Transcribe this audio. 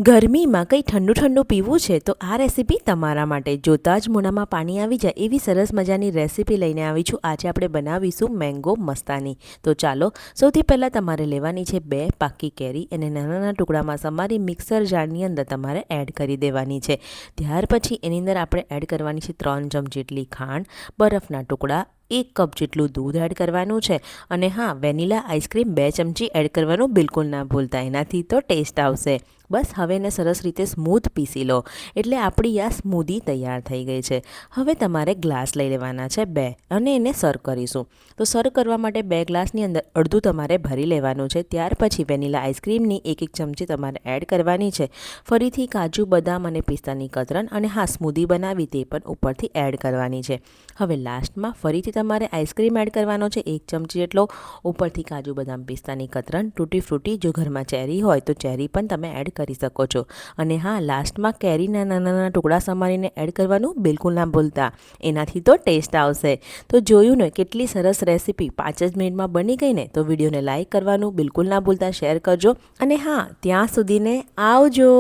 ગરમીમાં કંઈ ઠંડુ ઠંડુ પીવું છે તો આ રેસીપી તમારા માટે. જોતાં જ મોઢામાં પાણી આવી જાય એવી સરસ મજાની રેસીપી લઈને આવી છું. આજે આપણે બનાવીશું મેંગો મસ્તાની. તો ચાલો, સૌથી પહેલાં તમારે લેવાની છે 2 પાકી કેરી અને નાના નાના ટુકડામાં સમારી મિક્સર જારની અંદર તમારે એડ કરી દેવાની છે. ત્યાર પછી એની અંદર આપણે એડ કરવાની છે 3 ચમચી જેટલી ખાંડ, બરફના ટુકડા, 1 કપ જેટલું દૂધ એડ કરવાનું છે અને હા, વેનીલા આઈસ્ક્રીમ 2 ચમચી એડ કરવાનું બિલકુલ ના ભૂલતા, એનાથી તો ટેસ્ટ આવશે. બસ હવે એને સરસ રીતે સ્મૂથ પીસી લો એટલે આપણી આ સ્મૂધી તૈયાર થઈ ગઈ છે. હવે તમારે ગ્લાસ લઈ લેવાના છે 2 અને એને સર્વ કરીશું. તો સર્વ કરવા માટે 2 ગ્લાસની અંદર અડધું તમારે ભરી લેવાનું છે. ત્યાર પછી વેનીલા આઈસ્ક્રીમની 1 ચમચી તમારે એડ કરવાની છે. ફરીથી કાજુ, બદામ અને પિસ્તાની કતરણ અને હા, સ્મૂધી બનાવી તે પણ ઉપરથી એડ કરવાની છે. હવે લાસ્ટમાં ફરીથી તમારે આઈસ્ક્રીમ એડ કરવાનો છે 1 ચમચી જેટલો, ઉપરથી કાજુ, બદામ, પિસ્તાની કતરણ, તૂટી ફ્રૂટી, જો ઘરમાં ચેરી હોય તો ચેરી પણ તમે એડ કરી શકો છો. અને હા, લાસ્ટમાં કેરીના નાના નાના ટુકડા સમારીને એડ કરવાનું બિલકુલ ના ભૂલતા, એનાથી તો ટેસ્ટ આવશે. તો જોયું ને, કેટલી સરસ રેસીપી 5 જ મિનિટમાં બની ગઈ ને. તો વિડીયોને લાઇક કરવાનું બિલકુલ ના ભૂલતા, શેર કરજો અને હા, ત્યાં સુધીને આવજો.